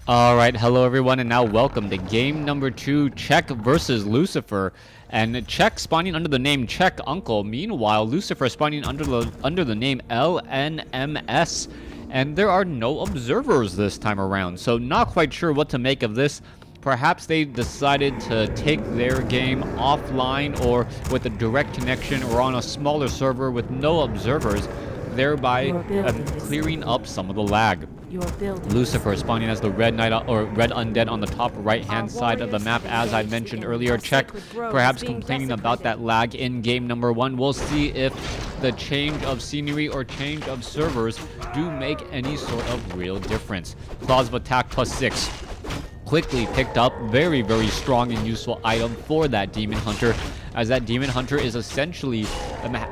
Alright, hello everyone, and now welcome to game number 2, Czech versus Lucifer. And Czech spawning under the name Czech Uncle. Meanwhile, Lucifer spawning under the name LNMS. And there are no observers this time around, so not quite sure what to make of this. Perhaps they decided to take their game offline or with a direct connection or on a smaller server with no observers, thereby clearing up some of the lag. Lucifer spawning as the red knight or red undead on the top right hand side of the map, as I mentioned earlier. Czech perhaps complaining about that lag in game number 1. We'll see if the change of scenery or change of servers do make any sort of real difference. Claws of attack +6. Quickly picked up, very strong and useful item for that demon hunter, as that demon hunter is essentially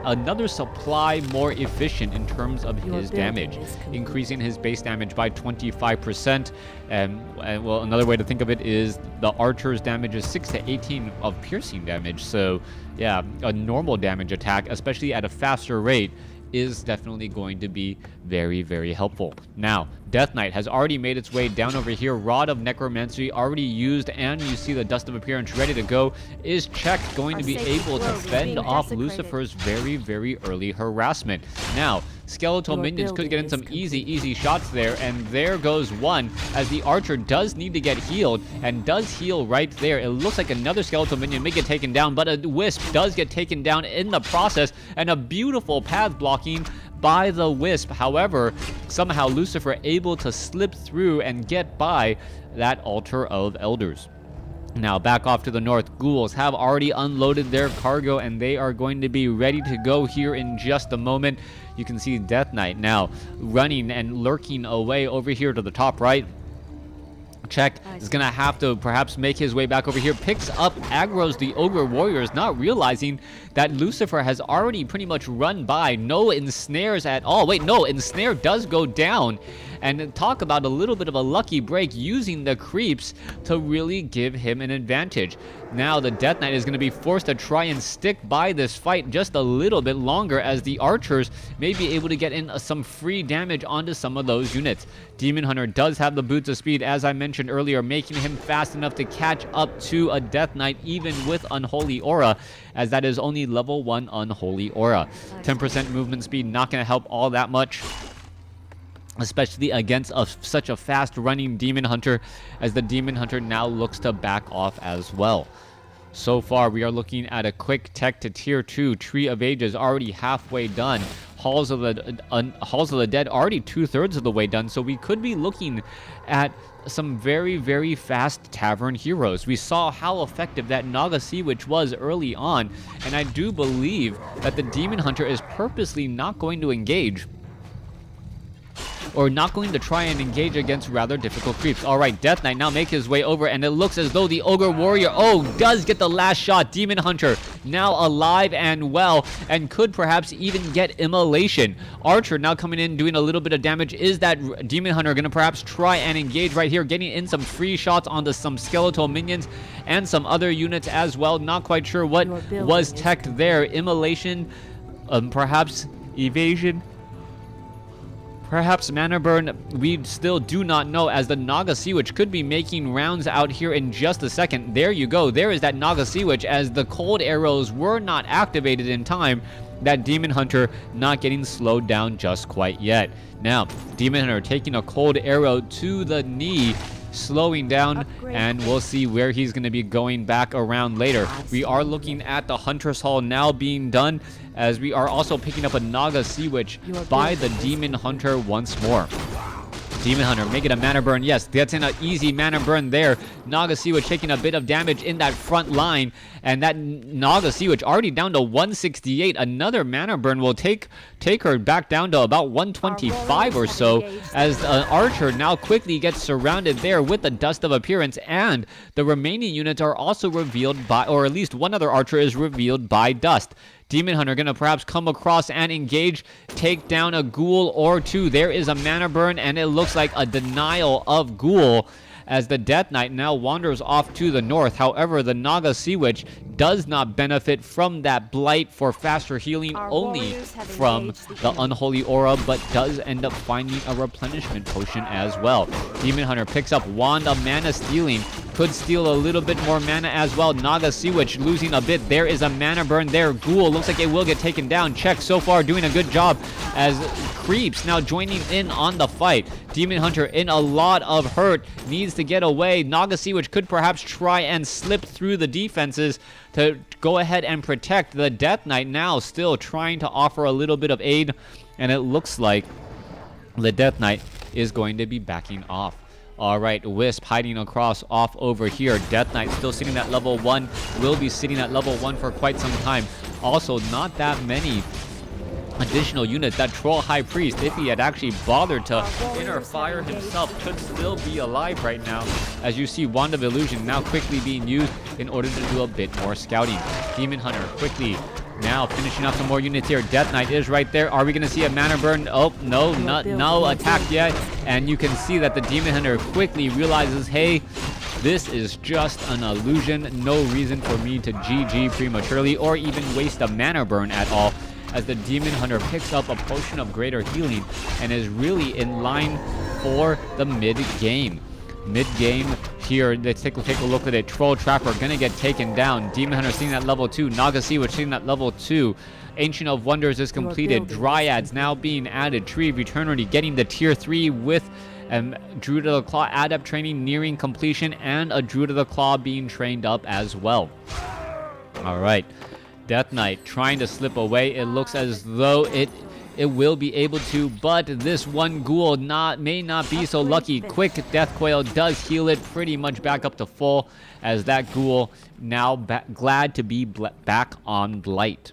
another supply more efficient in terms of his damage, increasing his base damage by 25%. And well, another way to think of it is the archer's damage is 6 to 18 of piercing damage. So yeah, a normal damage attack, especially at a faster rate, is definitely going to be very helpful. Now, Death Knight has already made its way down over here. Rod of Necromancy already used, and you see the Dust of Appearance ready to go. Is Czech going to be able to fend off Lucifer's very early harassment? Now, skeletal minions could get in some easy shots there, and there goes one, as the archer does need to get healed, and does heal right there. It looks like another skeletal minion may get taken down, but a wisp does get taken down in the process, and a beautiful path blocking by the wisp. However, somehow Lucifer able to slip through and get by that altar of elders. Now back off to the north, ghouls have already unloaded their cargo, and they are going to be ready to go here in just a moment. You can see Death Knight now running and lurking away over here to the top right. Czech is going to have to perhaps make his way back over here. Picks up, aggroes the Ogre Warriors, not realizing that Lucifer has already pretty much run by. No ensnares at all. Wait, no, ensnare does go down. And talk about a little bit of a lucky break, using the creeps to really give him an advantage. Now the Death Knight is going to be forced to try and stick by this fight just a little bit longer, as the archers may be able to get in some free damage onto some of those units. Demon Hunter does have the boots of speed, as I mentioned earlier, making him fast enough to catch up to a Death Knight even with Unholy Aura, as that is only level 1 Unholy Aura. 10% movement speed, not going to help all that much, especially against such a fast-running Demon Hunter, as the Demon Hunter now looks to back off as well. So far, we are looking at a quick tech to tier 2. Tree of Ages already halfway done. Halls of the Dead already 2/3 of the way done, so we could be looking at some very fast tavern heroes. We saw how effective that Naga Sea Witch was early on, and I do believe that the Demon Hunter is purposely not going to engage, or not going to try and engage against rather difficult creeps. Alright, Death Knight now make his way over, and it looks as though the Ogre Warrior, does get the last shot. Demon Hunter now alive and well, and could perhaps even get immolation. Archer now coming in, doing a little bit of damage. Is that Demon Hunter going to perhaps try and engage right here, getting in some free shots onto some skeletal minions and some other units as well? Not quite sure what was teched there. Immolation, perhaps evasion, perhaps mana burn, we still do not know, as the Naga Sea Witch could be making rounds out here in just a second. There you go, there is that Naga Sea Witch, as the cold arrows were not activated in time. That Demon Hunter not getting slowed down just quite yet. Now, Demon Hunter taking a cold arrow to the knee, slowing down, and we'll see where he's going to be going back around later. We are looking at the Hunter's Hall now being done, as we are also picking up a Naga Sea Witch by the Demon Hunter once more. Demon Hunter making a mana burn. Yes, gets in an easy mana burn there. Naga Sea Witch taking a bit of damage in that front line, and that Naga Sea Witch already down to 168. Another mana burn will take her back down to about 125 or so, as the archer now quickly gets surrounded there with the Dust of Appearance, and the remaining units are also revealed by, or at least one other archer is revealed by dust. Demon Hunter gonna perhaps come across and engage, take down a ghoul or two. There is a mana burn, and it looks like a denial of ghoul, as the Death Knight now wanders off to the north. However, the Naga Sea Witch does not benefit from that blight for faster healing only from the Unholy Aura, but does end up finding a replenishment potion as well. Demon Hunter picks up Wand of Mana Stealing, could steal a little bit more mana as well. Naga Sea Witch losing a bit. There is a mana burn there. Ghoul looks like it will get taken down. Check so far doing a good job as Creeps now joining in on the fight. Demon Hunter in a lot of hurt, needs to get away. Naga Sea Witch could perhaps try and slip through the defenses to go ahead and protect the Death Knight, now still trying to offer a little bit of aid, and it looks like the Death Knight is going to be backing off. All right, Wisp hiding across off over here. Death Knight still sitting at level 1, will be sitting at level 1 for quite some time. Also, not that many additional units. That Troll High Priest, if he had actually bothered to inner fire himself, could still be alive right now. As you see, Wand of Illusion now quickly being used in order to do a bit more scouting. Demon Hunter quickly now finishing off some more units here. Death Knight is right there. Are we going to see a mana burn? Oh, no attack yet. And you can see that the Demon Hunter quickly realizes, hey, this is just an illusion. No reason for me to GG prematurely or even waste a mana burn at all, as the Demon Hunter picks up a potion of greater healing and is really in line for the mid-game. Mid-game here, let's take a look at it. Troll Trapper gonna get taken down. Demon Hunter sitting at level 2. Naga Sea Witch sitting at level 2. Ancient of Wonders is completed. Dryads now being added. Tree of Eternity getting the tier 3 with Druid of the Claw adept training nearing completion, and a Druid of the Claw being trained up as well. Alright. Death Knight trying to slip away. It looks as though it will be able to, but this one Ghoul may not be so lucky. Quick Death Coil does heal it pretty much back up to full, as that Ghoul now glad to be back on Blight.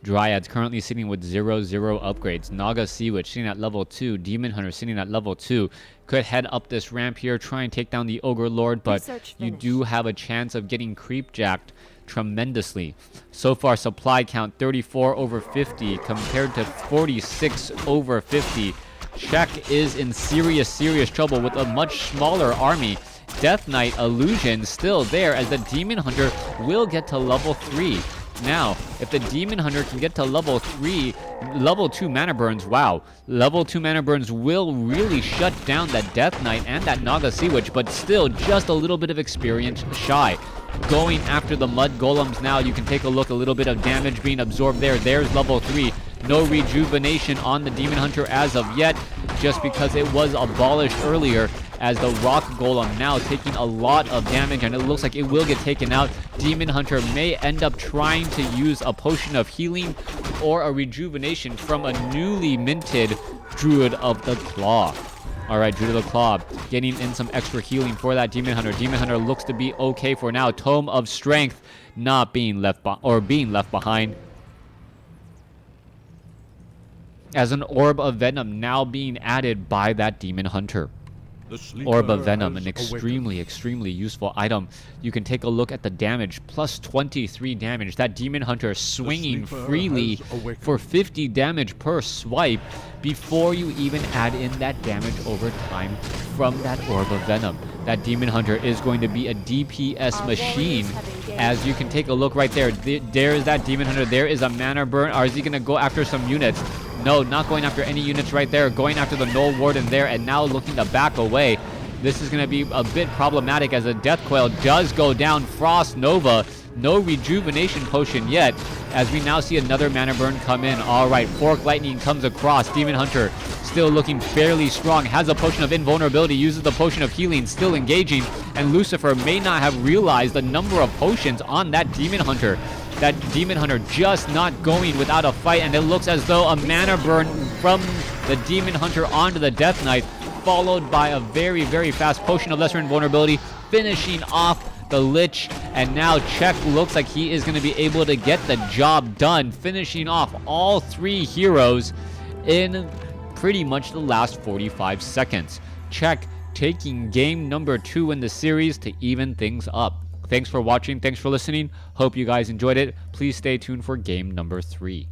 Dryads currently sitting with 0 upgrades. Naga Sea Witch sitting at level 2. Demon Hunter sitting at level 2. Could head up this ramp here, try and take down the Ogre Lord, but you do have a chance of getting creep jacked tremendously. So far, supply count 34 over 50 compared to 46 over 50. Czech is in serious trouble with a much smaller army. Death Knight illusion still there, as the Demon Hunter will get to level 3. Now, if the Demon Hunter can get to level 3, level 2 mana burns, wow. Level 2 mana burns will really shut down that Death Knight and that Naga Sea Witch, but still just a little bit of experience shy. Going after the Mud Golems now, you can take a look, a little bit of damage being absorbed there. There's level 3. No rejuvenation on the Demon Hunter as of yet, just because it was abolished earlier, as the Rock Golem now taking a lot of damage, and it looks like it will get taken out. Demon Hunter may end up trying to use a potion of healing or a rejuvenation from a newly minted Druid of the Claw. Alright, Druid of the Claw getting in some extra healing for that Demon Hunter. Demon Hunter looks to be okay for now. Tome of Strength not being left behind, as an Orb of Venom now being added by that Demon Hunter. Orb of Venom, an extremely useful item. You can take a look at the damage, plus 23 damage. That Demon Hunter swinging freely for 50 damage per swipe before you even add in that damage over time from that Orb of Venom. That Demon Hunter is going to be a DPS machine, as you can take a look right there. There is that Demon Hunter. There is a mana burn. Or is he going to go after some units? No, not going after any units right there. Going after the Null Warden there, and now looking to back away. This is going to be a bit problematic, as a Death Coil does go down. Frost Nova, no rejuvenation potion yet, as we now see another mana burn come in. Alright, Fork Lightning comes across. Demon Hunter still looking fairly strong. Has a potion of invulnerability, uses the potion of healing, still engaging. And Lucifer may not have realized the number of potions on that Demon Hunter. That Demon Hunter just not going without a fight, and it looks as though a mana burn from the Demon Hunter onto the Death Knight, followed by a very fast potion of lesser invulnerability, finishing off the Lich. And now Czech looks like he is going to be able to get the job done, finishing off all 3 heroes in pretty much the last 45 seconds. Czech taking game number 2 in the series to even things up. Thanks for watching. Thanks for listening. Hope you guys enjoyed it. Please stay tuned for game number 3.